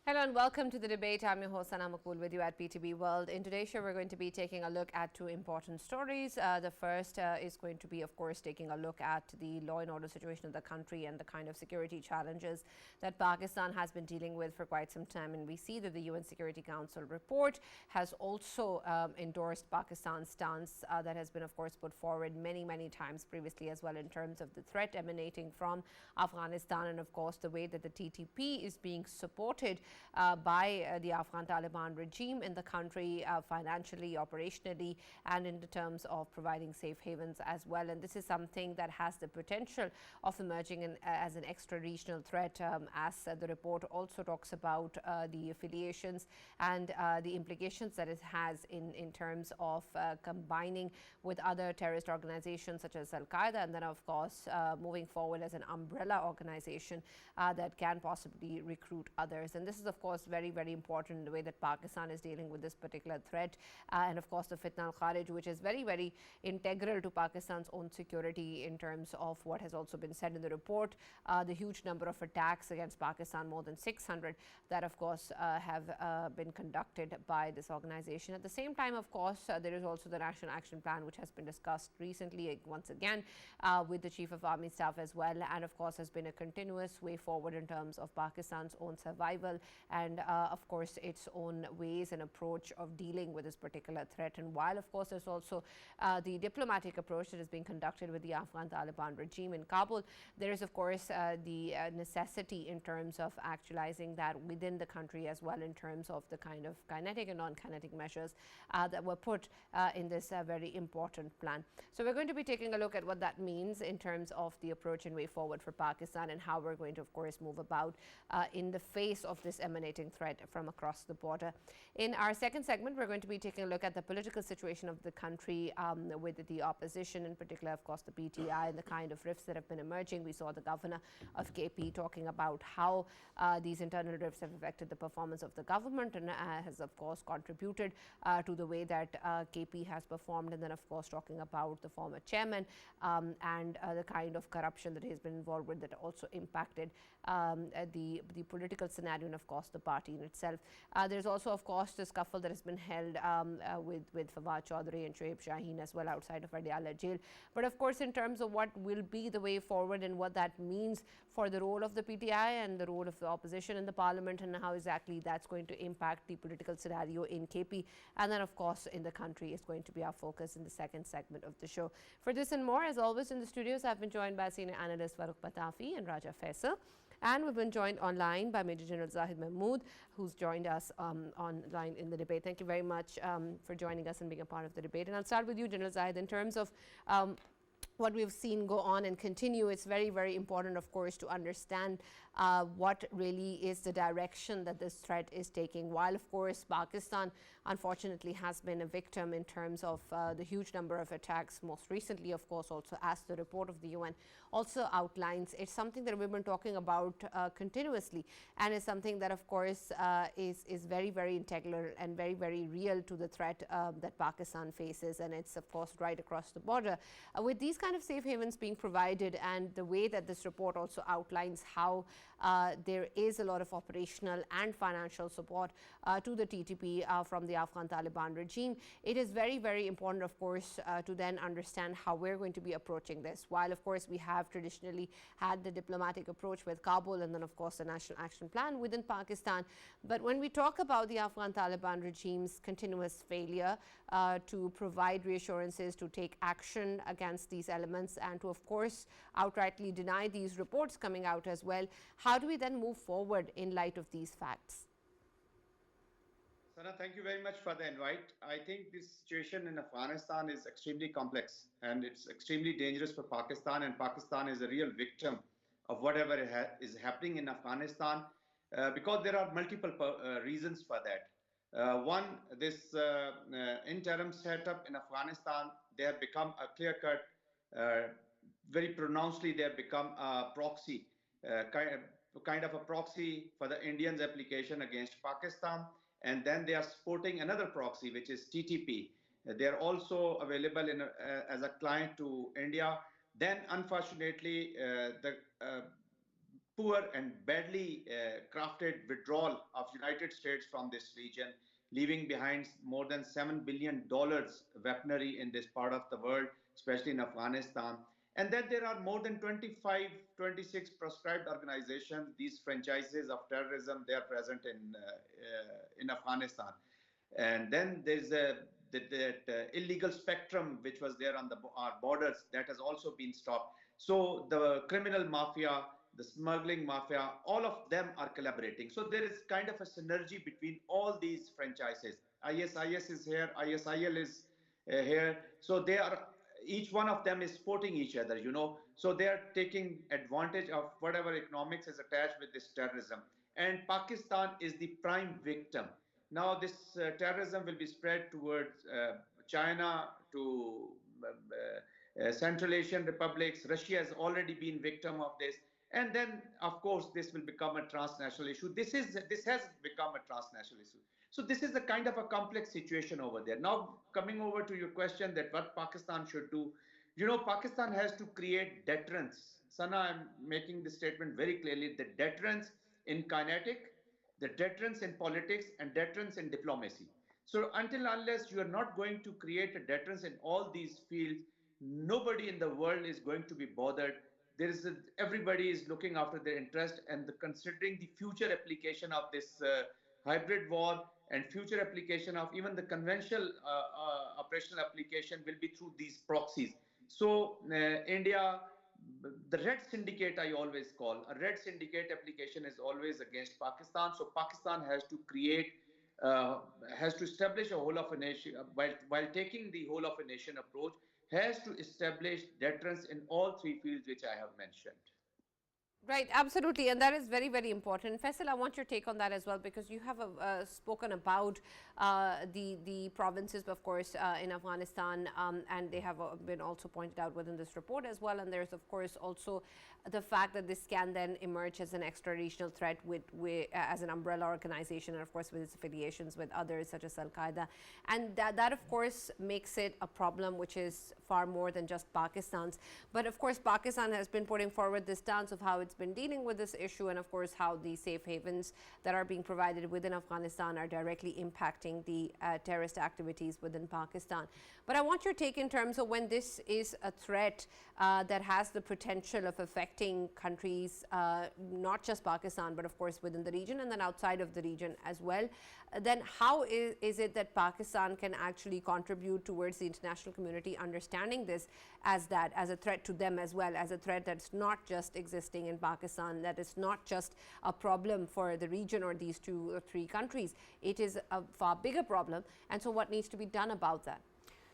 Hello and welcome to the debate. I'm your host, Maqbool, with you at PTB World. In today's show, we're going to be taking a look at two important stories. The first is going to be, of course, taking a look at the law and order situation of the country and the kind of security challenges that Pakistan has been dealing with for quite some time. And we see that the UN Security Council report has also endorsed Pakistan's stance that has been, of course, put forward many times previously as well in terms of the threat emanating from Afghanistan and, of course, the way that the TTP is being supported by the Afghan Taliban regime in the country financially, operationally, and in the terms of providing safe havens as well. And this is something that has the potential of emerging as an extra-regional threat, as the report also talks about the affiliations and the implications that it has in terms of combining with other terrorist organizations such as Al-Qaeda, and then, of course, moving forward as an umbrella organization that can possibly recruit others. And this is, of course, very important, the way that Pakistan is dealing with this particular threat, and of course the fitna al-Kharij, which is very integral to Pakistan's own security in terms of what has also been said in the report, the huge number of attacks against Pakistan, more than 600, that of course have been conducted by this organization. At the same time, of course, there is also the National Action Plan, which has been discussed recently once again with the Chief of Army Staff as well, and of course has been a continuous way forward in terms of Pakistan's own survival and of course its own ways and approach of dealing with this particular threat. And while of course there's also the diplomatic approach that is being conducted with the Afghan Taliban regime in Kabul, there is of course the necessity in terms of actualizing that within the country as well, in terms of the kind of kinetic and non-kinetic measures that were put in this very important plan. So we're going to be taking a look at what that means in terms of the approach and way forward for Pakistan, and how we're going to of course move about in the face of this emanating threat from across the border. In our second segment, we're going to be taking a look at the political situation of the country with the opposition, in particular, of course, the PTI, and the kind of rifts that have been emerging. We saw the governor of KP talking about how these internal rifts have affected the performance of the government, and has, of course, contributed to the way that KP has performed. And then, of course, talking about the former chairman and the kind of corruption that he has been involved with, that also impacted the political scenario and, of course, the party in itself. There's also, of course, the scuffle that has been held with Fawad Chaudhry and Shoaib Shaheen as well outside of Adiala jail. But of course, in terms of what will be the way forward and what that means for the role of the PTI and the role of the opposition in the parliament, and how exactly that's going to impact the political scenario in KP, and then of course in the country, is going to be our focus in the second segment of the show. For this and more, as always, in the studios, I've been joined by senior analyst Farrukh Pitafi and Raja Faisal. And we've been joined online by Major General Zahid, who's joined us online in the debate. Thank you very much for joining us and being a part of the debate. And I'll start with you, General Zahid, in terms of what we've seen go on and continue. It's very important, of course, to understand what really is the direction that this threat is taking. While, of course, Pakistan, unfortunately, has been a victim in terms of the huge number of attacks, most recently, of course, also as the report of the UN also outlines. It's something that we've been talking about continuously, and it's something that, of course, is very integral and very real to the threat that Pakistan faces, and it's, of course, right across the border. With these kind of safe havens being provided, and the way that this report also outlines how there is a lot of operational and financial support to the TTP from the Afghan Taliban regime, it is very important, of course, to then understand how we're going to be approaching this. While, of course, we have traditionally had the diplomatic approach with Kabul, and then, of course, the National Action Plan within Pakistan. But when we talk about the Afghan Taliban regime's continuous failure to provide reassurances, to take action against these elements, and to, of course, outrightly deny these reports coming out as well, how do we then move forward in light of these facts? Sana, thank you very much for the invite. I think this situation in Afghanistan is extremely complex, and it's extremely dangerous for Pakistan, and Pakistan is a real victim of whatever is happening in Afghanistan, because there are multiple reasons for that. One, this interim setup in Afghanistan, they have become a clear-cut, very pronouncedly they have become a proxy, kind of a proxy for the Indians' application against Pakistan. And then they are supporting another proxy, which is TTP. They are also available as a client to India. Then, unfortunately, the poor and badly crafted withdrawal of United States from this region, leaving behind more than $7 billion weaponry in this part of the world, especially in Afghanistan. And then there are more than 25, 26 proscribed organizations, these franchises of terrorism, they are present in Afghanistan. And then there's that illegal spectrum which was there on our borders that has also been stopped. So the criminal mafia, the smuggling mafia, all of them are collaborating. So there is kind of a synergy between all these franchises. ISIS is here, ISIL is here. So they are, each one of them is supporting each other, you know. So they are taking advantage of whatever economics is attached with this terrorism. And Pakistan is the prime victim. Now this terrorism will be spread towards China, to Central Asian republics. Russia has already been victim of this. And then, of course, this will become a transnational issue. This has become a transnational issue. So this is a kind of a complex situation over there. Now, coming over to your question that what Pakistan should do, you know, Pakistan has to create deterrence. Sana, I'm making this statement very clearly: the deterrence in kinetic, the deterrence in politics, and deterrence in diplomacy. So until unless you are not going to create a deterrence in all these fields, nobody in the world is going to be bothered. Everybody is looking after their interest, and considering the future application of this hybrid war, and future application of even the conventional operational application will be through these proxies. So India, the red syndicate, I always call a red syndicate application, is always against Pakistan. So Pakistan has to create, has to establish a whole of a nation, while taking the whole of a nation approach, has to establish deterrence in all three fields which I have mentioned. Right, absolutely, and that is very, very important. Faisal, I want your take on that as well, because you have spoken about the provinces, of course, in Afghanistan, and they have been also pointed out within this report as well. And there's, of course, also the fact that this can then emerge as an extra-regional threat as an umbrella organization, and of course with its affiliations with others such as Al-Qaeda. And that of course makes it a problem which is far more than just Pakistan's. But of course Pakistan has been putting forward this stance of how it's been dealing with this issue, and of course how the safe havens that are being provided within Afghanistan are directly impacting the terrorist activities within Pakistan. But I want your take in terms of when this is a threat that has the potential of affecting countries, not just Pakistan, but of course within the region and then outside of the region as well. Then how is it that Pakistan can actually contribute towards the international community understanding this as a threat to them as well, as a threat that's not just existing in Pakistan, that is not just a problem for the region or these 2 or 3 countries. It is a far bigger problem. And so what needs to be done about that?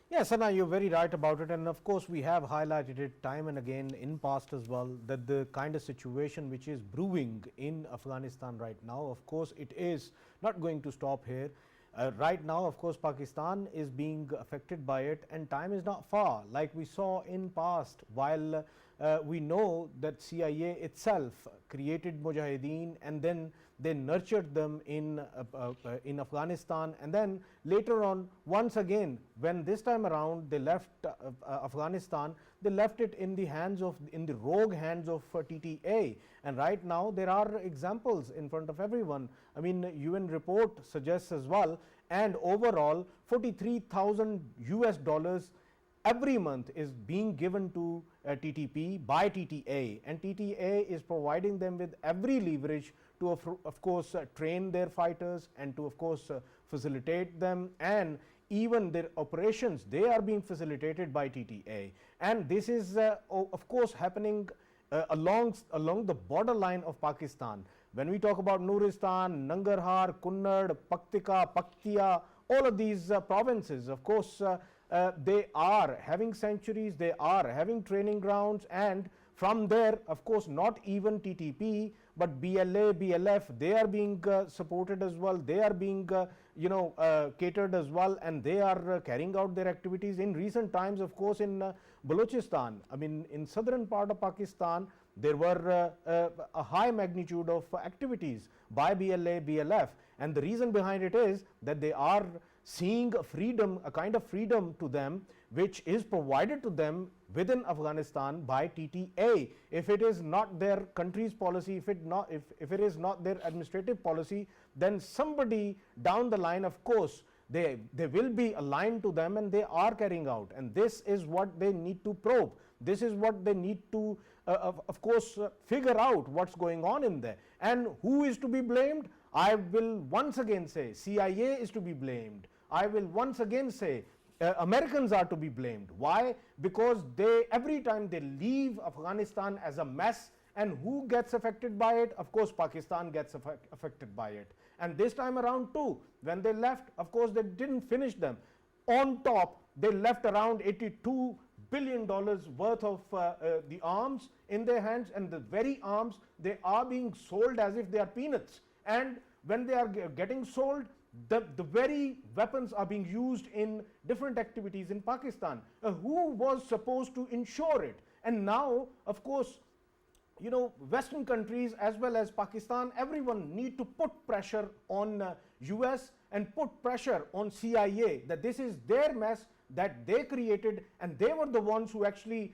Yes, Sana, you're very right about it, and of course we have highlighted it time and again in past as well, that the kind of situation which is brewing in Afghanistan right now, of course it is not going to stop here. Right now, of course, Pakistan is being affected by it, and time is not far, like we saw in past. While we know that CIA itself created Mujahideen, and then they nurtured them in Afghanistan, and then later on, once again, when this time around they left Afghanistan, they left it in the rogue hands of TTA. And right now there are examples in front of everyone. I mean, UN report suggests as well, and overall $43,000 every month is being given to TTP by TTA, and TTA is providing them with every leverage to of course train their fighters, and to of course facilitate them, and even their operations, they are being facilitated by TTA. And this is of course happening along the borderline of Pakistan. When we talk about Nuristan, Nangarhar, Kunnad, Paktia, all of these provinces, of course they are having sanctuaries, they are having training grounds, and from there, of course, not even TTP, but BLA, BLF, they are being supported as well. They are being, catered as well, and they are carrying out their activities. In recent times, of course, in Balochistan, I mean, in southern part of Pakistan, there were a high magnitude of activities by BLA, BLF, and the reason behind it is that they are seeing a freedom, a kind of freedom to them, which is provided to them within Afghanistan by TTA. If it is not their country's policy, if it is not their administrative policy, then somebody down the line, of course, they will be aligned to them, and they are carrying out. And this is what they need to probe. This is what they need to, of course, figure out what's going on in there. And who is to be blamed? I will once again say CIA is to be blamed. I will once again say Americans are to be blamed. Why? Because every time they leave Afghanistan as a mess, and who gets affected by it? Of course, Pakistan gets affected by it. And this time around too, when they left, of course, they didn't finish them. On top, they left around $82 billion worth of the arms in their hands, and the very arms, they are being sold as if they are peanuts. And when they are getting sold, the very weapons are being used in different activities in Pakistan. Who was supposed to ensure it? And now, of course, you know, Western countries as well as Pakistan, everyone need to put pressure on US and put pressure on CIA that this is their mess that they created, and they were the ones who actually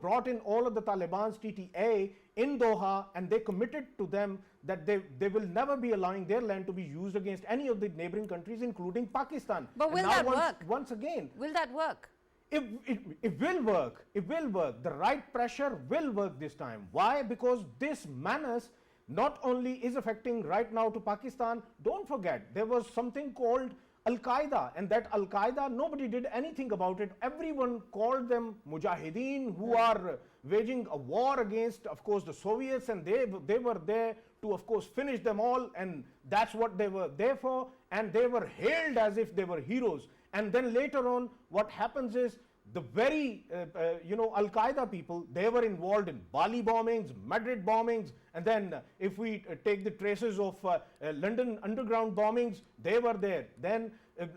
brought in all of the Taliban's TTA in Doha, and they committed to them that they will never be allowing their land to be used against any of the neighboring countries, including Pakistan. But will that work? Once again, will that work? It will work. It will work. The right pressure will work this time. Why? Because this menace not only is affecting right now to Pakistan. Don't forget, there was something called Al-Qaeda, and that Al-Qaeda, nobody did anything about it. Everyone called them Mujahideen, who are waging a war against, of course, the Soviets, and they were there to, of course, finish them all, and that's what they were there for, and they were hailed as if they were heroes. And then later on, what happens is the very, Al-Qaeda people, they were involved in Bali bombings, Madrid bombings, and then if we take the traces of London underground bombings, they were there. Then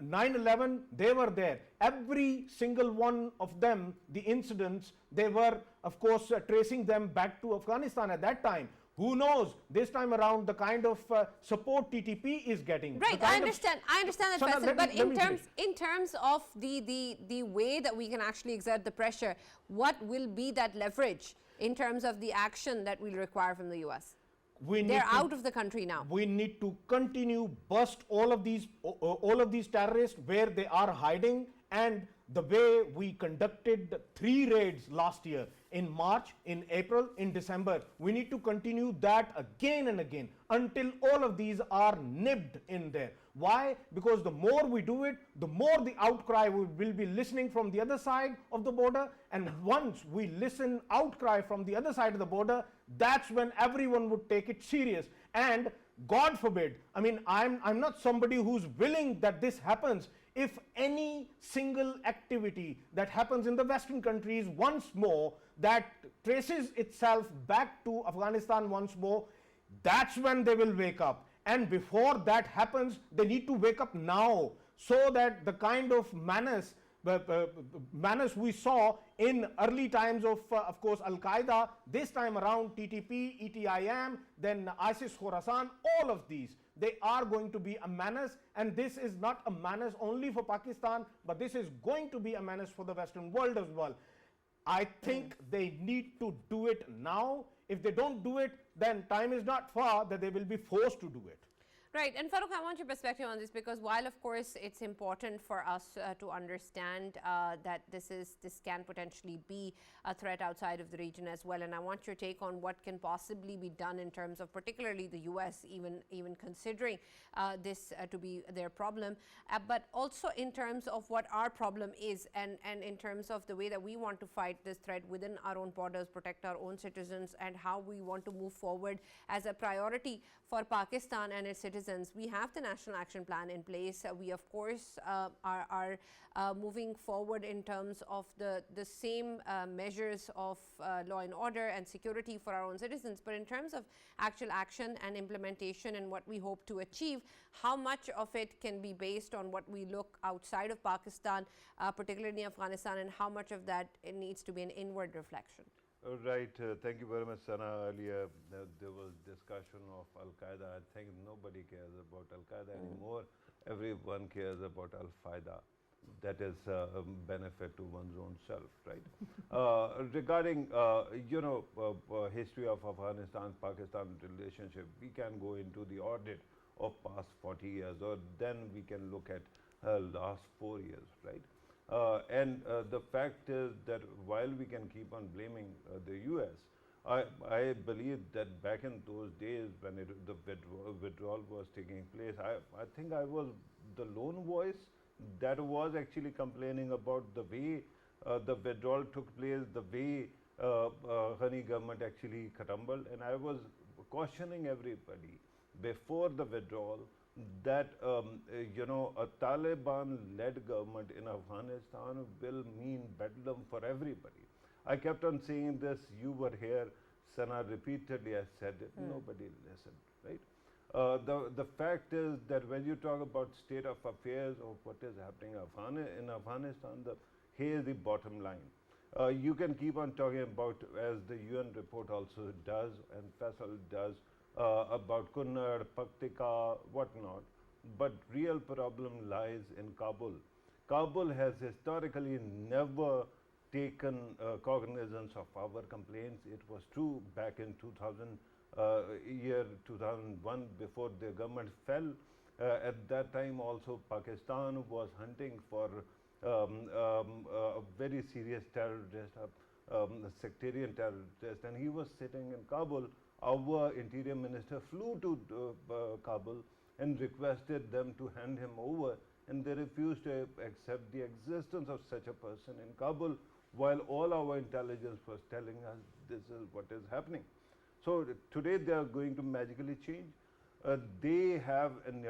9/11, they were there. Every single one of them, the incidents, they were, of course, tracing them back to Afghanistan at that time. Who knows, this time around, the kind of support TTP is getting. Right, I understand that, so Faisal, but in terms of the way that we can actually exert the pressure, what will be that leverage in terms of the action that we'll require from the US? They're out of the country now. We need to continue bust all of these terrorists where they are hiding, and the way we conducted 3 raids last year in March, in April, in December, we need to continue that again and again until all of these are nibbed in there. Why? Because the more we do it, the more the outcry we will be listening from the other side of the border, and once we listen outcry from the other side of the border, that's when everyone would take it serious. And God forbid, I mean, I'm not somebody who's willing that this happens. If any single activity that happens in the Western countries once more that traces itself back to Afghanistan once more, that's when they will wake up. And before that happens, they need to wake up now, so that the kind of menace we saw in early times of course, Al-Qaeda, this time around TTP, ETIM, then ISIS Khorasan, all of these, they are going to be a menace, and this is not a menace only for Pakistan, but this is going to be a menace for the Western world as well. I think they need to do it now. If they don't do it, then time is not far that they will be forced to do it. Right, and Farrukh, I want your perspective on this, because while of course it's important for us to understand that this can potentially be a threat outside of the region as well, and I want your take on what can possibly be done in terms of particularly the US even considering this to be their problem, but also in terms of what our problem is, and in terms of the way that we want to fight this threat within our own borders, protect our own citizens, and how we want to move forward as a priority for Pakistan and its citizens. We have the National Action Plan in place. We, of course, are moving forward in terms of the same measures of law and order and security for our own citizens. But in terms of actual action and implementation and what we hope to achieve, how much of it can be based on what we look outside of Pakistan, particularly Afghanistan, and how much of that it needs to be an inward reflection? Right, thank you very much, Sana. Earlier there was discussion of Al-Qaeda. I think nobody cares about Al-Qaeda anymore. everyone cares about Al-Qaeda. That is benefit to one's own self, right? Regarding, history of Afghanistan-Pakistan relationship, we can go into the audit of past 40 years, or then we can look at last 4 years, right? And the fact is that while we can keep on blaming the US, I believe that back in those days when the withdrawal was taking place, I think I was the lone voice that was actually complaining about the way the withdrawal took place, the way Ghani government actually crumbled, and I was cautioning everybody before the withdrawal that a Taliban-led government in Afghanistan will mean bedlam for everybody. I kept on saying this. You were here, Sana. Repeatedly, I said it. Nobody listened, right? The fact is that when you talk about state of affairs of what is happening in Afghanistan, here is the bottom line. You can keep on talking about, as the UN report also does, and Faisal does, about Kunnar, Paktika, whatnot. But real problem lies in Kabul. Kabul has historically never taken cognizance of our complaints. It was true back in 2001, before the government fell. At that time also Pakistan was hunting for a very serious terrorist, sectarian terrorist, and he was sitting in Kabul. Our interior minister flew to Kabul and requested them to hand him over, and they refused to accept the existence of such a person in Kabul, while all our intelligence was telling us this is what is happening. So today they are going to magically change. They have an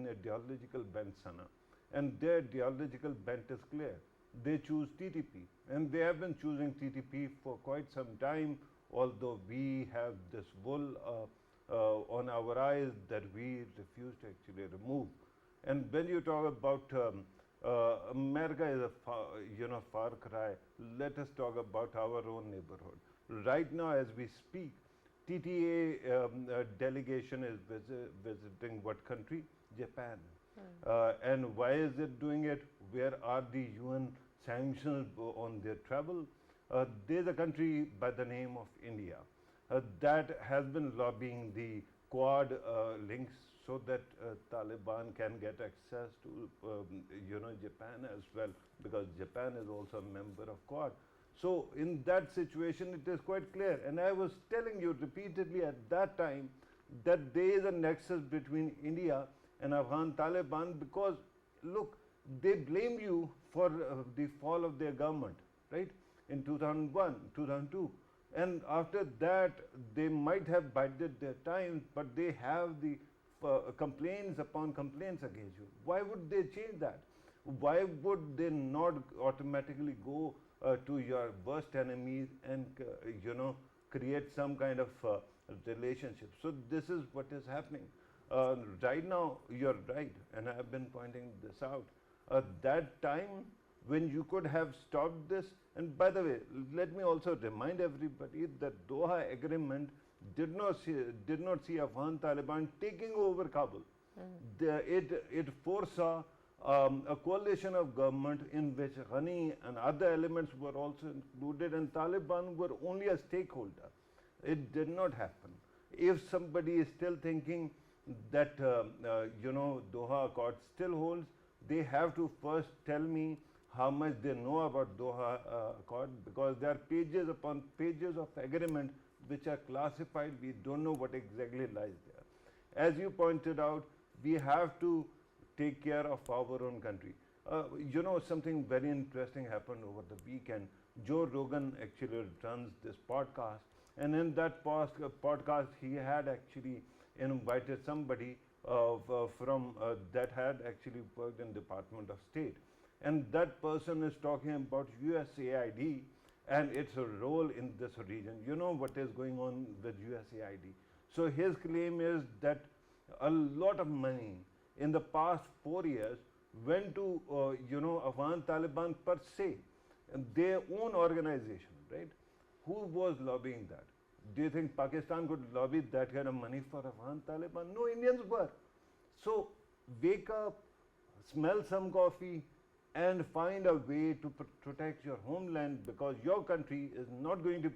ideological bent, Sana, and their ideological bent is clear. They choose TTP, and they have been choosing TTP for quite some time, although we have this wool on our eyes that we refuse to actually remove. And when you talk about America is a far cry, let us talk about our own neighborhood. Right now, as we speak, TTA delegation is visiting what country? Japan. And why is it doing it? Where are the UN sanctions on their travel? There's a country by the name of India that has been lobbying the Quad links so that Taliban can get access to Japan as well, because Japan is also a member of Quad. So in that situation, it is quite clear. And I was telling you repeatedly at that time that there is a nexus between India and Afghan Taliban, because look, they blame you for the fall of their government, right? In 2001, 2002. And after that, they might have bided their time, but they have the complaints upon complaints against you. Why would they change that? Why would they not automatically go to your worst enemies and create some kind of relationship? So this is what is happening. Right now, you're right, and I have been pointing this out. That time when you could have stopped this, and by the way, let me also remind everybody that Doha Agreement did not see Afghan Taliban taking over Kabul. It foresaw a coalition of government in which Ghani and other elements were also included, and Taliban were only a stakeholder. It did not happen. If somebody is still thinking that Doha Accord still holds, they have to first tell me how much they know about Doha Accord, because there are pages upon pages of agreement which are classified. We don't know what exactly lies there. As you pointed out, we have to take care of our own country. Something very interesting happened over the weekend. Joe Rogan actually runs this podcast, and in that podcast, he had actually invited somebody from that had actually worked in Department of State. And that person is talking about USAID and its role in this region. You know what is going on with USAID. So his claim is that a lot of money in the past 4 years went to Afghan Taliban per se, and their own organization, right? Who was lobbying that? Do you think Pakistan could lobby that kind of money for Afghan Taliban? No, Indians were. So wake up, smell some coffee, and find a way to protect your homeland, because your country is not going to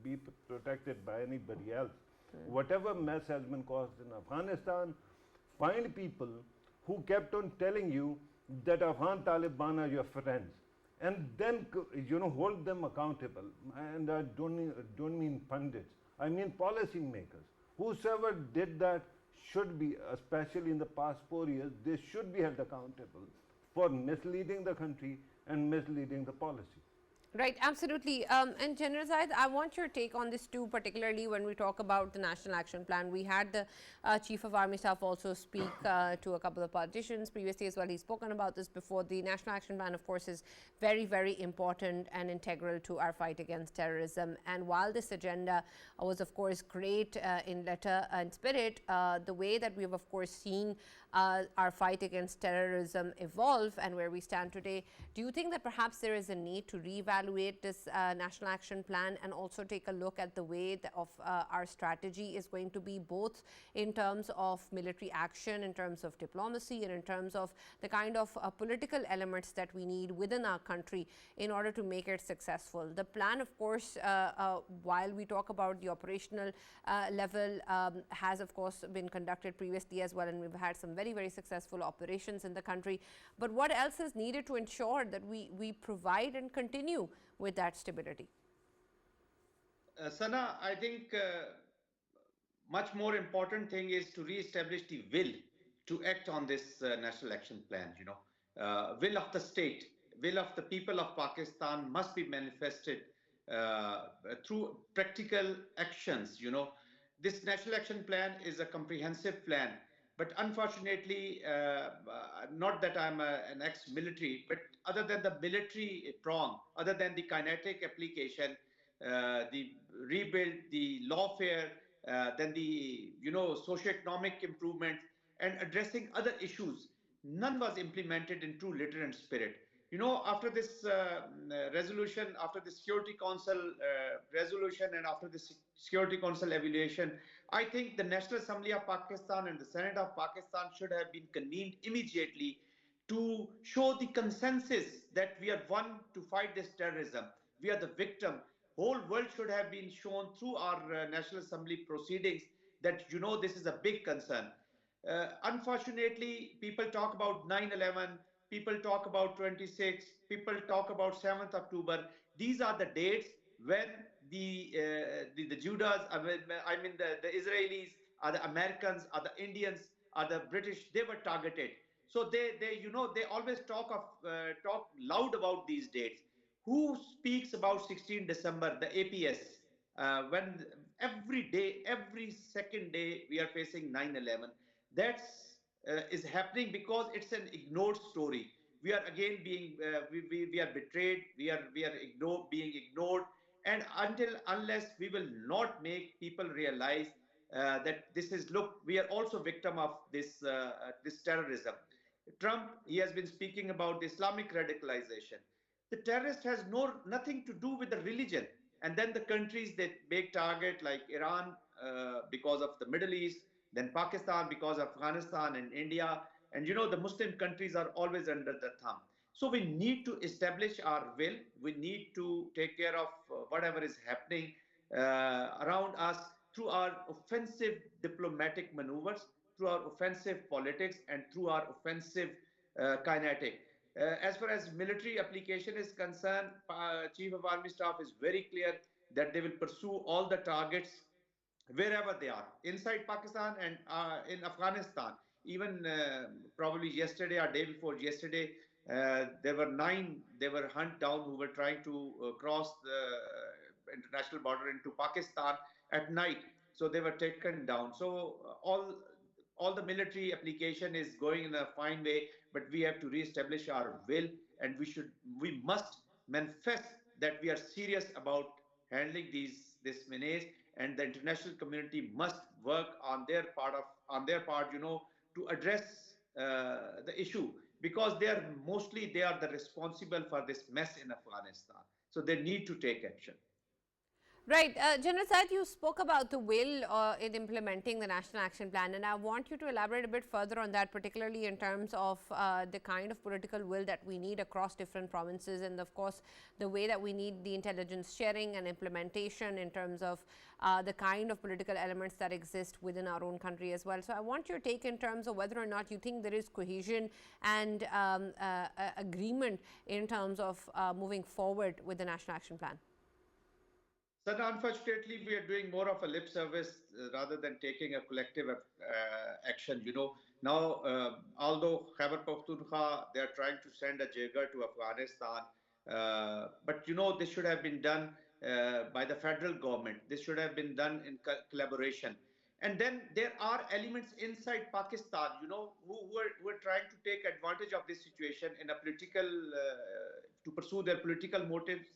be protected by anybody else. Whatever mess has been caused in Afghanistan, find people who kept on telling you that Afghan Taliban are your friends, and then hold them accountable. And I don't mean pundits, I mean policy makers. Whosoever did that should be, especially in the past 4 years, they should be held accountable for misleading the country and misleading the policy. Right, absolutely. And General Zahid, I want your take on this too, particularly when we talk about the National Action Plan. We had the Chief of Army Staff also speak to a couple of politicians previously as well. He's spoken about this before. The National Action Plan, of course, is very, very important and integral to our fight against terrorism. And while this agenda was, of course, great in letter and spirit, the way that we have, of course, seen our fight against terrorism evolve and where we stand today, do you think that perhaps there is a need to reevaluate this National Action Plan and also take a look at the way of our strategy is going to be, both in terms of military action, in terms of diplomacy, and in terms of the kind of political elements that we need within our country in order to make it successful? The plan, of course, while we talk about the operational level, has of course been conducted previously as well, and we've had some very, very successful operations in the country. But what else is needed to ensure that we provide and continue with that stability? Sana, I think much more important thing is to re-establish the will to act on this national action plan. Will of the state, will of the people of Pakistan must be manifested through practical actions. This national action plan is a comprehensive plan, but unfortunately, not that I'm an ex-military, but other than the military prong, other than the kinetic application, the rebuild, the lawfare, then the socio-economic improvements, and addressing other issues, none was implemented in true letter and spirit. After this resolution, after the Security Council resolution, and after the Security Council evaluation, I think the National Assembly of Pakistan and the Senate of Pakistan should have been convened immediately to show the consensus that we are one to fight this terrorism. We are the victim. Whole world should have been shown through our National Assembly proceedings that this is a big concern. Unfortunately, people talk about 9/11, people talk about 26, people talk about 7th October. These are the dates when the Judas, I mean the Israelis, are the Americans, are the Indians, are the British, they were targeted. So they always talk loud about these dates. Who speaks about 16 December, the APS, when every day, every second day, we are facing 9/11? That's is happening because it's an ignored story. We are again being we are betrayed. We are being ignored, and unless we will not make people realize that this is, look, we are also victim of this terrorism. Trump, he has been speaking about the Islamic radicalization. The terrorist has nothing to do with the religion. And then the countries that make target, like Iran because of the Middle East, then Pakistan because of Afghanistan and India. And the Muslim countries are always under the thumb. So we need to establish our will. We need to take care of whatever is happening around us through our offensive diplomatic maneuvers, through our offensive politics, and through our offensive kinetic. As far as military application is concerned, Chief of Army Staff is very clear that they will pursue all the targets wherever they are, inside Pakistan and in Afghanistan. Even probably yesterday or day before yesterday, there were 9, they were hunted down, who were trying to cross the international border into Pakistan at night. So they were taken down. So all the military application is going in a fine way, but we have to reestablish our will, and we must manifest that we are serious about handling this menace, and the international community must work on their part, to address the issue, because they are the responsible for this mess in Afghanistan. So they need to take action. Right. General Zahid, you spoke about the will in implementing the National Action Plan, and I want you to elaborate a bit further on that, particularly in terms of the kind of political will that we need across different provinces, and of course, the way that we need the intelligence sharing and implementation in terms of the kind of political elements that exist within our own country as well. So, I want your take in terms of whether or not you think there is cohesion and agreement in terms of moving forward with the National Action Plan. So unfortunately, we are doing more of a lip service rather than taking a collective action. Now, although Khyber Pakhtunkhwa, they are trying to send a Jaeger to Afghanistan, but this should have been done by the federal government. This should have been done in collaboration. And then there are elements inside Pakistan, who are trying to take advantage of this situation in a political, to pursue their political motives,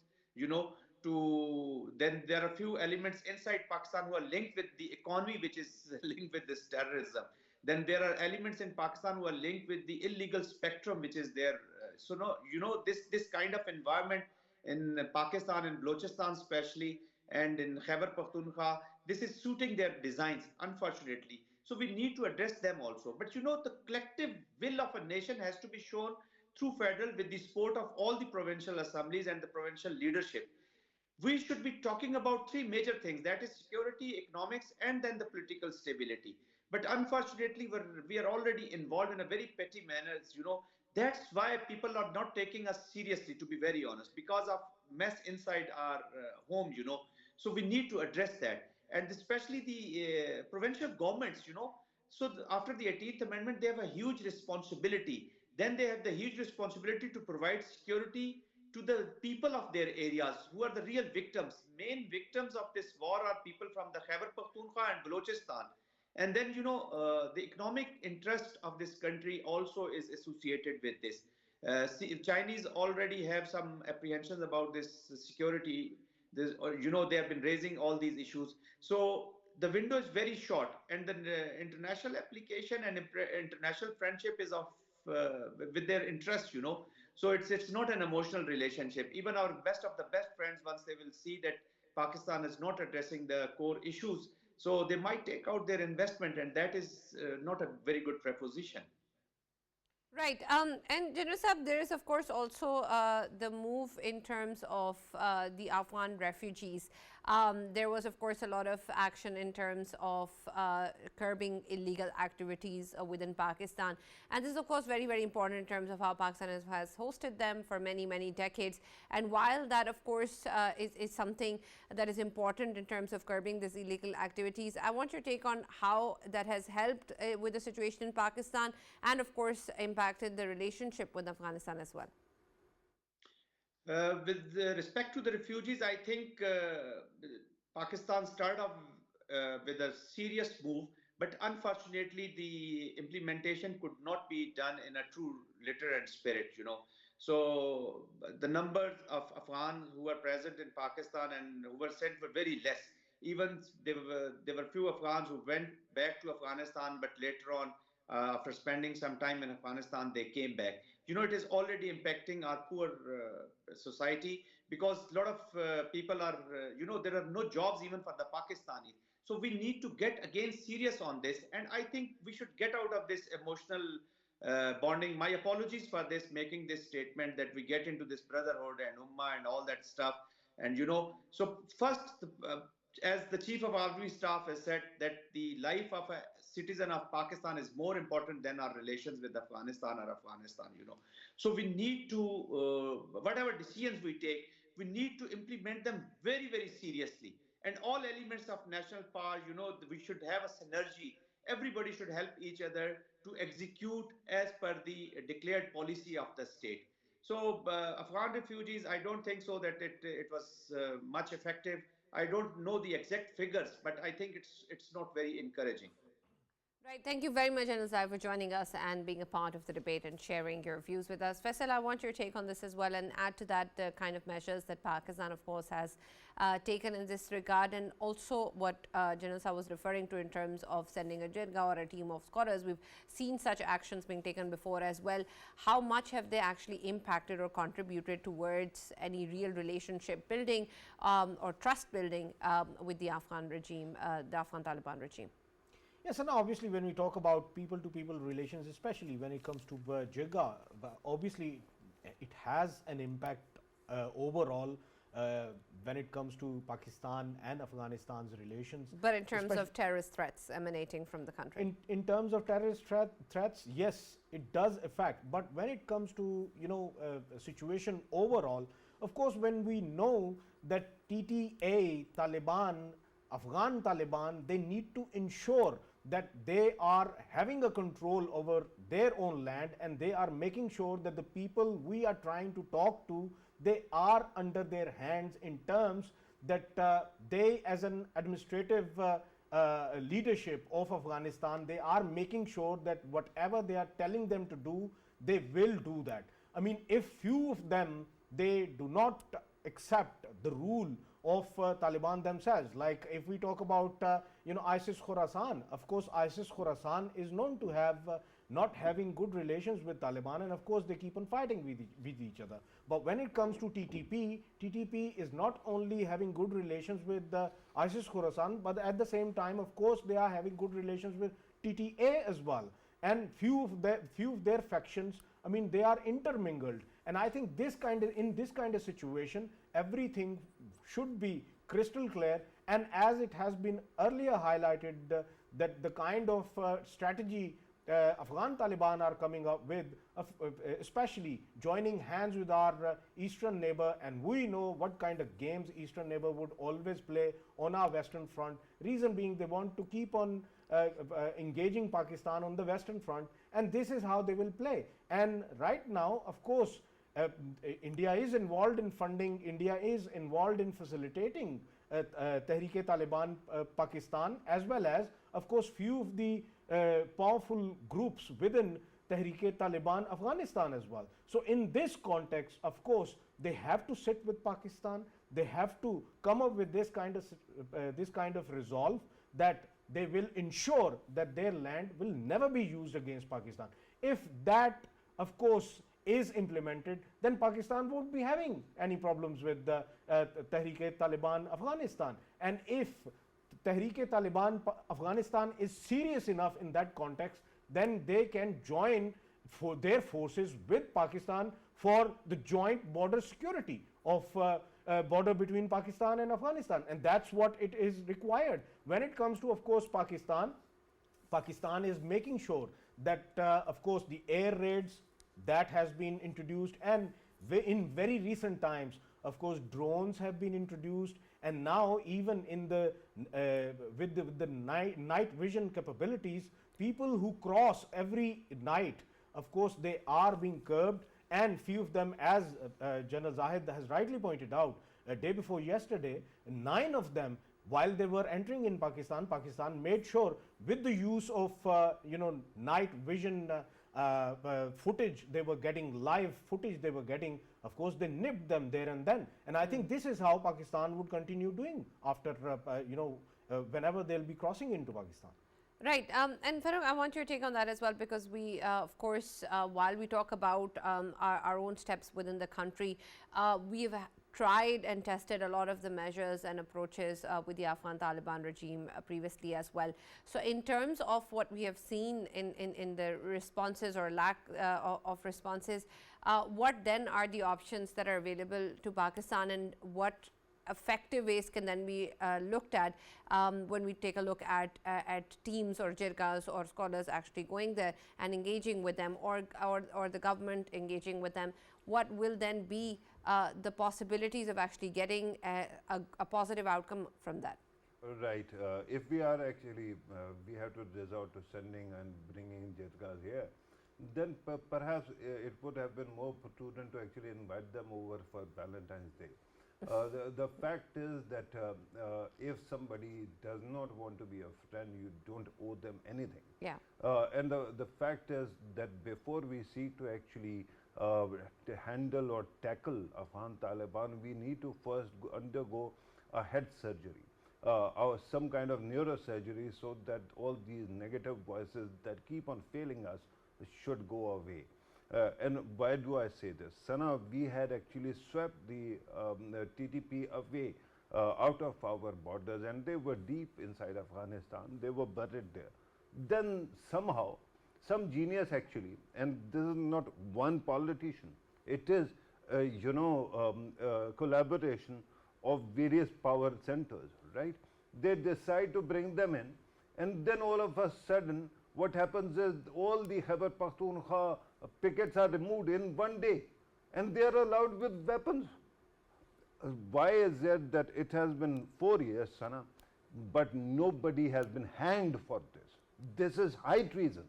then there are a few elements inside Pakistan who are linked with the economy, which is linked with this terrorism. Then there are elements in Pakistan who are linked with the illegal spectrum, which is there. So no, this kind of environment in Pakistan and Balochistan especially, and in Khyber Pakhtunkhwa, this is suiting their designs, unfortunately. So we need to address them also. But the collective will of a nation has to be shown through federal with the support of all the provincial assemblies and the provincial leadership. We should be talking about three major things, that is security, economics, and then the political stability. But unfortunately, we are already involved in a very petty manner. That's why people are not taking us seriously, to be very honest, because of mess inside our home. So we need to address that, and especially the provincial governments. So after the 18th Amendment, they have a huge responsibility. Then they have the huge responsibility to provide security to the people of their areas, who are the real victims. Main victims of this war are people from the Khyber Pakhtunkhwa and Balochistan. And then, the economic interest of this country also is associated with this. Chinese already have some apprehensions about this security. They have been raising all these issues. So the window is very short, and the international application and international friendship is of with their interest. So it's not an emotional relationship. Even our best of the best friends, once they will see that Pakistan is not addressing the core issues, so they might take out their investment, and that is not a very good proposition. Right. And General Saab, there is, of course, also the move in terms of the Afghan refugees. There was, of course, a lot of action in terms of curbing illegal activities within Pakistan. And this is, of course, very, very important in terms of how Pakistan has hosted them for many, many decades. And while that, of course, is something that is important in terms of curbing these illegal activities, I want your take on how that has helped with the situation in Pakistan and, of course, impacted the relationship with Afghanistan as well. With respect to the refugees, I think Pakistan started off with a serious move, but unfortunately, the implementation could not be done in a true letter and spirit. So the numbers of Afghans who were present in Pakistan and who were sent were very less. Even there were few Afghans who went back to Afghanistan, but later on, after spending some time in Afghanistan, they came back. It is already impacting our poor society, because a lot of people are, there are no jobs even for the Pakistanis. So we need to get again serious on this. And I think we should get out of this emotional bonding. My apologies for this, making this statement that we get into this brotherhood and ummah and all that stuff. And, so first, as the Chief of Army Staff has said, that the life of a citizen of Pakistan is more important than our relations with Afghanistan or Afghanistan. So we need to, whatever decisions we take, we need to implement them very, very seriously. And all elements of national power, we should have a synergy. Everybody should help each other to execute as per the declared policy of the state. So Afghan refugees, I don't think so that it was much effective. I don't know the exact figures, but I think it's not very encouraging. Right. Thank you very much, Zahid, for joining us and being a part of the debate and sharing your views with us. Faisal, I want your take on this as well, and add to that the kind of measures that Pakistan, of course, has taken in this regard, and also what Janasa was referring to in terms of sending a jirga or a team of scholars. We've seen such actions being taken before as well. How much have they actually impacted or contributed towards any real relationship building or trust building with the Afghan regime, the Afghan Taliban regime? Yes, and obviously when we talk about people-to-people relations, especially when it comes to Jirga, obviously it has an impact overall when it comes to Pakistan and Afghanistan's relations. But in terms of terrorist threats emanating from the country? In terms of terrorist threats, yes, it does affect. But when it comes to, a situation overall, of course, when we know that TTA, Taliban, Afghan Taliban, they need to ensure that they are having a control over their own land, and they are making sure that the people we are trying to talk to, they are under their hands in terms that they, as an administrative leadership of Afghanistan, they are making sure that whatever they are telling them to do, they will do that. I mean, if few of them, they do not accept the rule of Taliban themselves. Like if we talk about ISIS Khorasan, of course ISIS Khorasan is known to have not having good relations with Taliban, and of course they keep on fighting with each other. But when it comes to TTP, TTP is not only having good relations with ISIS Khorasan, but at the same time, of course, they are having good relations with TTA as well. And few of their factions, I mean, they are intermingled. And I think in this kind of situation, everything should be crystal clear. And as it has been earlier highlighted, that the kind of strategy Afghan Taliban are coming up with, especially joining hands with our eastern neighbor, and we know what kind of games eastern neighbor would always play on our western front. Reason being, they want to keep on engaging Pakistan on the western front, and this is how they will play. And right now, of course, India is involved in funding, India is involved in facilitating Tehreek-e-Taliban Pakistan, as well as, of course, few of the powerful groups within Tehreek-e-Taliban Afghanistan as well. So in this context, of course, they have to sit with Pakistan, they have to come up with this kind of resolve that they will ensure that their land will never be used against Pakistan. If that, of course, is implemented, then Pakistan won't be having any problems with Tehreek-e-Taliban Afghanistan. And if Tehreek-e-Taliban Afghanistan is serious enough in that context, then they can join for their forces with Pakistan for the joint border security of border between Pakistan and Afghanistan, and that's what it is required. When it comes to, of course, Pakistan is making sure that, of course, the air raids that has been introduced, and in very recent times, of course, drones have been introduced, and now even in the with the night vision capabilities, people who cross every night, of course, they are being curbed, and few of them, as General Zahid has rightly pointed out, day before yesterday, 9 of them, while they were entering in Pakistan, Pakistan made sure with the use of night vision footage, they were getting live footage, they were getting, of course, they nipped them there and then. And I think this is how Pakistan would continue doing after, whenever they'll be crossing into Pakistan. Right. And Farrukh, I want your take on that as well, because we, of course, while we talk about our own steps within the country, we've tried and tested a lot of the measures and approaches with the Afghan Taliban regime previously as well. So in terms of what we have seen in the responses or lack of responses, what then are the options that are available to Pakistan, and what effective ways can then be looked at when we take a look at teams or jirgas or scholars actually going there and engaging with them, or the government engaging with them? What will then be the possibilities of actually getting a positive outcome from that? Right. If we are actually, we have to resort to sending and bringing jirgas here, then perhaps it would have been more prudent to actually invite them over for Valentine's Day. The fact is that if somebody does not want to be a friend, you don't owe them anything. Yeah. And the fact is that before we seek to actually to handle or tackle Afghan Taliban, we need to first undergo a head surgery, or some kind of neurosurgery, so that all these negative voices that keep on failing us should go away. And why do I say this? Sana, we had actually swept the TTP away out of our borders, and they were deep inside Afghanistan. They were buried there. Then somehow, some genius actually, and this is not one politician, it is collaboration of various power centers, right? They decide to bring them in, and then all of a sudden, what happens is all the Khyber Pakhtunkhwa pickets are removed in one day, and they are allowed with weapons. Why is it that it has been 4 years, Sana, but nobody has been hanged for this? This is high treason.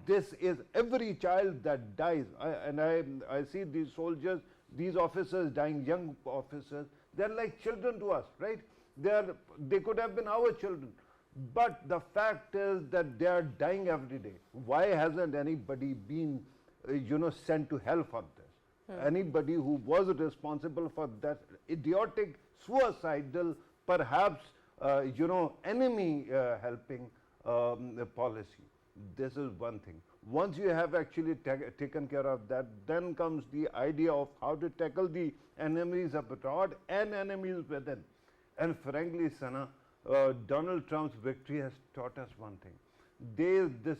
This is every child that dies. I see these soldiers, these officers dying, young officers, they're like children to us, right? They could have been our children. But the fact is that they are dying every day. Why hasn't anybody been, sent to hell for this? Anybody who was responsible for that idiotic, suicidal, perhaps, enemy helping policy. This is one thing. Once you have actually taken care of that, then comes the idea of how to tackle the enemies abroad and enemies within. And frankly, Sana, Donald Trump's victory has taught us one thing. There is this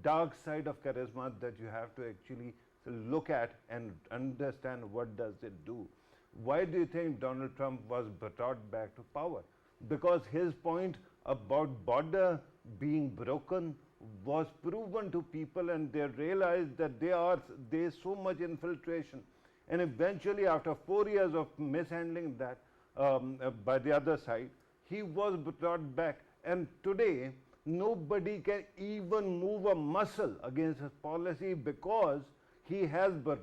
dark side of charisma that you have to actually look at and understand what does it do. Why do you think Donald Trump was brought back to power? Because his point about border being broken was proven to people, and they realized that there is so much infiltration. And eventually, after 4 years of mishandling that by the other side, he was brought back. And today, nobody can even move a muscle against his policy, because he has been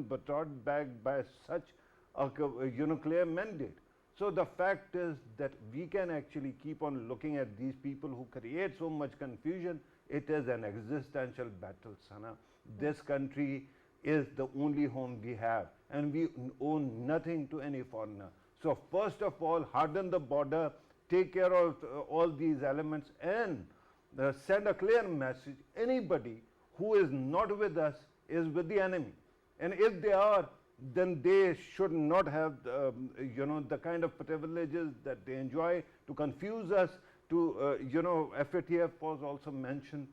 brought back by such a clear mandate. So the fact is that we can actually keep on looking at these people who create so much confusion. It is an existential battle, Sana. This country is the only home we have, and we owe nothing to any foreigner. So first of all, harden the border, take care of all these elements, and send a clear message. Anybody who is not with us is with the enemy. And if they are, then they should not have the kind of privileges that they enjoy to confuse us. FATF was also mentioned.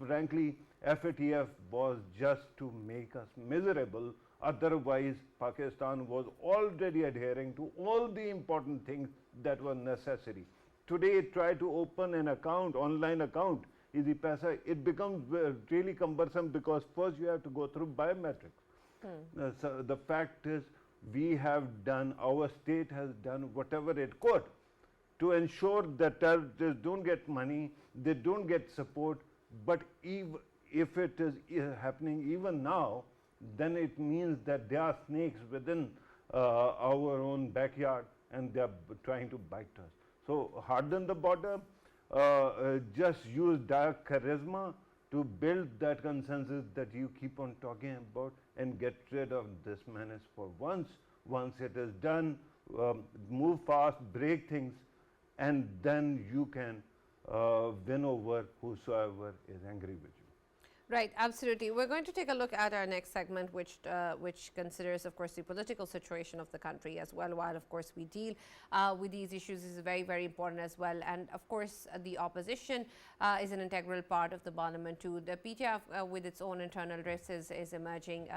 Frankly, FATF was just to make us miserable. Otherwise, Pakistan was already adhering to all the important things that were necessary. Today, try to open an account, online account, Easy Paisa, it becomes really cumbersome, because first you have to go through biometrics. So the fact is, our state has done whatever it could to ensure that terrorists don't get money, they don't get support. But if it is happening even now, then it means that there are snakes within our own backyard, and they are trying to bite us. So harden the border, just use dark charisma to build that consensus that you keep on talking about, and get rid of this menace for once. Once it is done, move fast, break things, and then you can win over whosoever is angry with you. Right, absolutely. We're going to take a look at our next segment, which considers, of course, the political situation of the country as well, while, of course, we deal with these issues is very, very important as well. And, of course, the opposition is an integral part of the parliament too. The PTF, with its own internal risks, is emerging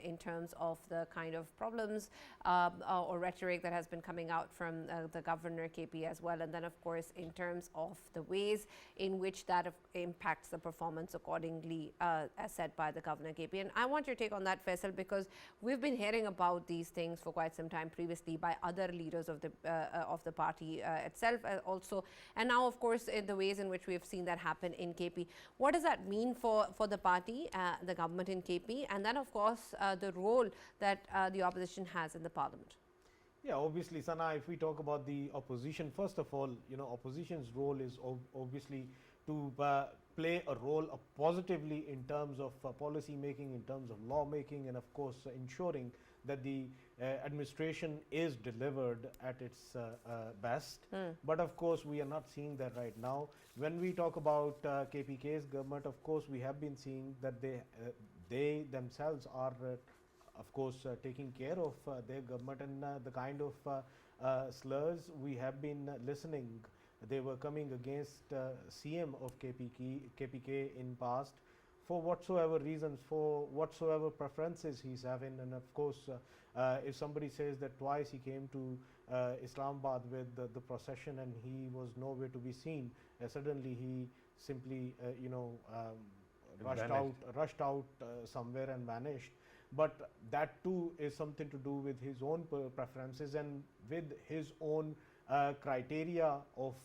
in terms of the kind of problems or rhetoric that has been coming out from the governor, KP, as well. And then, of course, in terms of the ways in which that impacts the performance accordingly as said by the Governor KP. And I want your take on that, Faisal, because we've been hearing about these things for quite some time previously by other leaders of the party itself also, and now of course in the ways in which we have seen that happen in KP. What does that mean for the party, the government in KP, and then of course the role that the opposition has in the parliament? Yeah, obviously, Sana, if we talk about the opposition, first of all, opposition's role is obviously to play a role positively in terms of policy making, in terms of law making, and of course ensuring that the administration is delivered at its best. But of course, we are not seeing that right now. When we talk about KPK's government, of course, we have been seeing that they themselves are of course taking care of their government, and the kind of slurs we have been listening, they were coming against CM of KPK in past for whatsoever reasons, for whatsoever preferences he's having. And of course if somebody says that twice he came to Islamabad with the procession and he was nowhere to be seen, suddenly he simply rushed out somewhere and vanished. But that too is something to do with his own preferences and with his own criteria of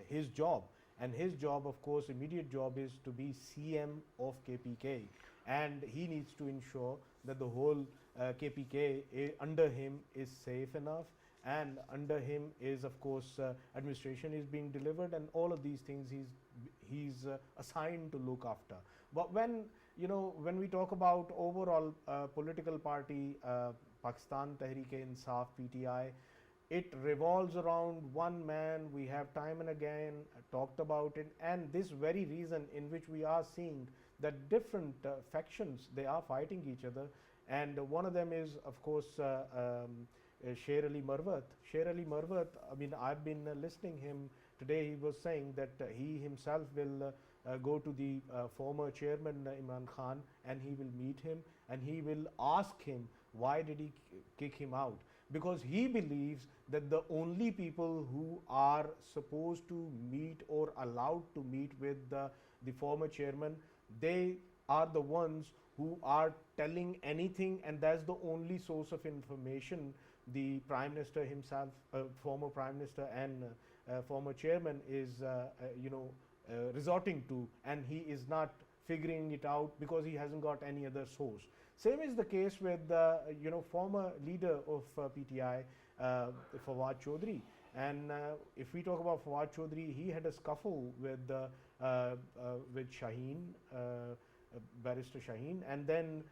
his job. And his job, of course, immediate job is to be CM of KPK, and he needs to ensure that the whole KPK under him is safe enough, and under him is, of course, administration is being delivered, and all of these things he's assigned to look after. But when we talk about overall political party, Pakistan Tehreek-e-Insaf, PTI, it revolves around one man. We have time and again talked about it, and this very reason in which we are seeing that different factions, they are fighting each other, and one of them is, of course, Sher Ali Marwat. Sher Ali Marwat, I mean, I've been listening him today. He was saying that he himself will go to the former chairman Imran Khan, and he will meet him and he will ask him why did he kick him out, because he believes that the only people who are supposed to meet or allowed to meet with the former chairman, they are the ones who are telling anything, and that's the only source of information the Prime Minister himself, former Prime Minister and former chairman is resorting to, and he is not figuring it out because he hasn't got any other source. Same is the case with former leader of PTI, Fawad Chaudhry. And if we talk about Fawad Chaudhry, he had a scuffle with Shaheen, Barrister Shaheen, and then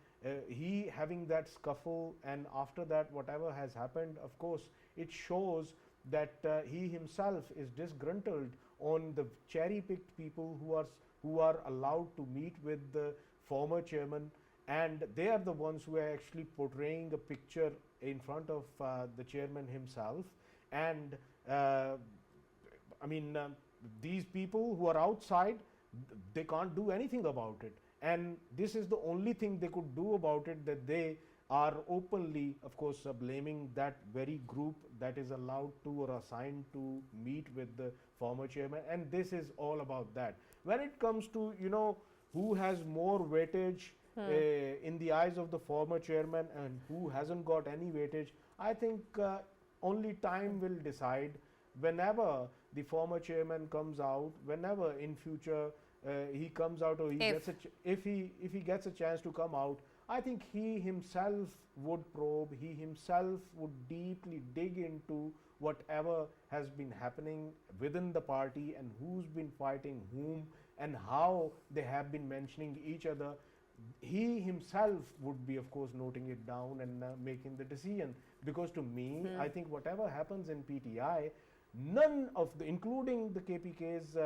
he having that scuffle, and after that whatever has happened, of course it shows that he himself is disgruntled on the cherry-picked people who are allowed to meet with the former chairman, and they are the ones who are actually portraying a picture in front of the chairman himself. And these people who are outside, they can't do anything about it, and this is the only thing they could do about it, that they are openly, of course, blaming that very group that is allowed to or assigned to meet with the former chairman. And this is all about that. When it comes to who has more weightage in the eyes of the former chairman and who hasn't got any weightage, I think only time will decide. Whenever the former chairman comes out, whenever in future he comes out, or if he gets a chance to come out, I think he himself would probe, he himself would deeply dig into whatever has been happening within the party and who's been fighting whom and how they have been mentioning each other. He himself would be, of course, noting it down and making the decision. Because to me, I think whatever happens in PTI, none of the, including the KPK's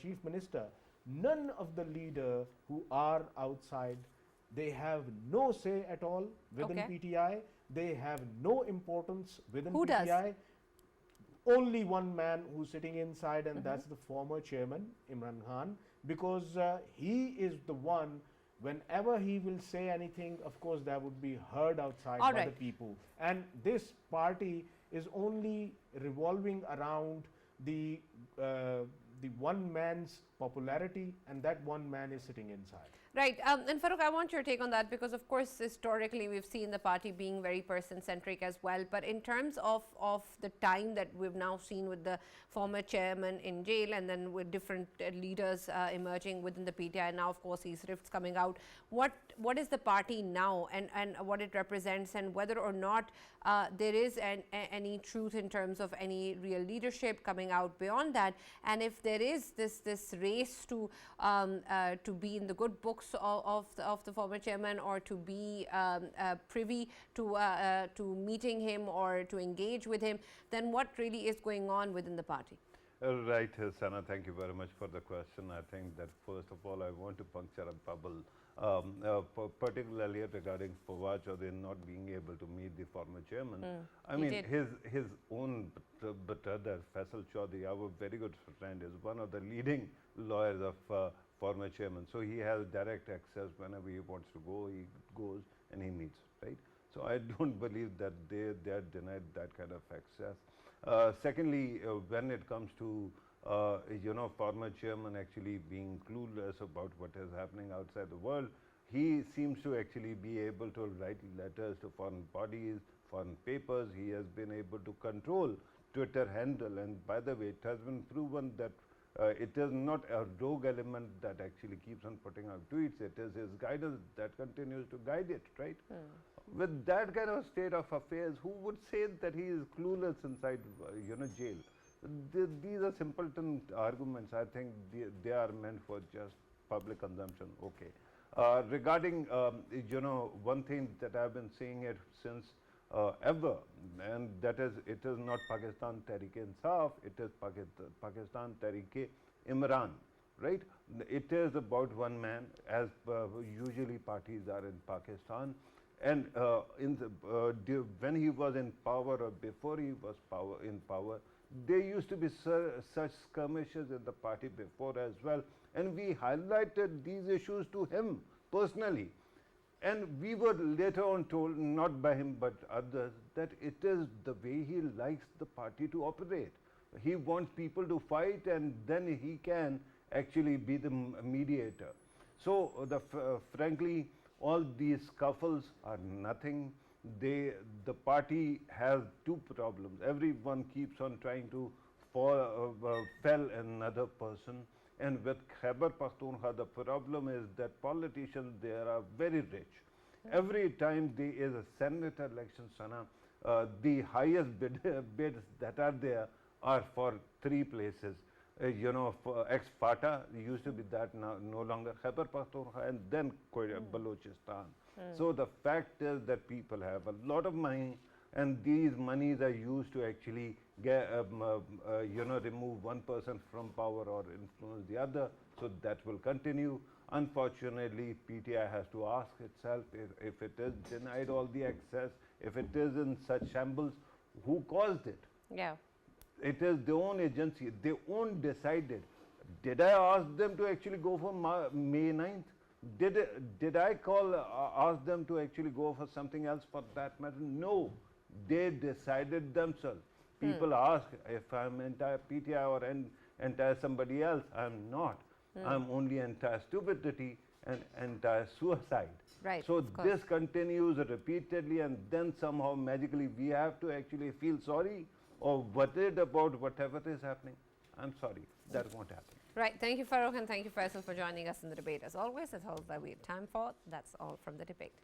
chief minister, none of the leader who are outside, they have no say at all within PTI. They have no importance within Who PTI. does? Only one man who's sitting inside, and that's the former chairman, Imran Khan, because he is the one, whenever he will say anything, of course, that would be heard outside by the people. And this party is only revolving around the one man's popularity, and that one man is sitting inside. Right. And Farrukh, I want your take on that because, of course, historically we've seen the party being very person-centric as well. But in terms of the time that we've now seen with the former chairman in jail and then with different leaders emerging within the PTI, now, of course, these rifts coming out, what is the party now and what it represents, and whether or not there is any truth in terms of any real leadership coming out beyond that, and if there is this race to be in the good books of the former chairman, or to be privy to meeting him or to engage with him, then what really is going on within the party? Right, Sana, thank you very much for the question. I think that first of all, I want to puncture a bubble, particularly regarding Fawad Chaudhry not being able to meet the former chairman. I mean, his own brother, Faisal Chaudhry, our very good friend, is one of the leading lawyers of former chairman. So he has direct access. Whenever he wants to go, he goes and he meets, right? So I don't believe that they are denied that kind of access. Secondly, when it comes to former chairman actually being clueless about what is happening outside the world, he seems to actually be able to write letters to foreign bodies, foreign papers. He has been able to control Twitter handle, and by the way, it has been proven that it is not a rogue element that actually keeps on putting out tweets. It is his guidance that continues to guide it, right? With that kind of state of affairs, who would say that he is clueless inside, jail? These are simpleton arguments. I think they are meant for just public consumption. Okay. Regarding, one thing that I've been saying it since ever, and that is, it is not Pakistan Tehreek-e-Insaf, it is Pakistan Tehreek-e-Imran, right? It is about one man, as usually parties are in Pakistan. And when he was in power, or before he was in power, there used to be such skirmishes in the party before as well. And we highlighted these issues to him personally. And we were later on told, not by him but others, that it is the way he likes the party to operate. He wants people to fight, and then he can actually be the mediator. So, frankly, all these scuffles are nothing. The party has two problems. Everyone keeps on trying to fell another person. And with Khyber Pakhtunkhwa, the problem is that politicians there are very rich. Every time there is a Senate election, Sana, the highest bids that are there are for 3 places. Ex-Fata used to be that, now no longer Khyber Pakhtunkhwa, and then Balochistan. So the fact is that people have a lot of money, and these monies are used to actually get, remove one person from power or influence the other. So that will continue. Unfortunately, PTI has to ask itself, if it is denied all the access, if it is in such shambles, who caused it? Yeah. It is their own agency. They won't decide it. Did I ask them to actually go for May 9th? Did I ask them to actually go for something else for that matter? No. They decided themselves. People ask if I'm entire PTI or entire somebody else. I'm not. I'm only entire stupidity and entire suicide. Right. So this continues repeatedly, and then somehow magically we have to actually feel sorry or worried about whatever is happening. I'm sorry, that won't happen. Right. Thank you, Farrukh, and thank you, Faisal, for joining us in the debate. As always, that's all that we have time for. That's all from the debate.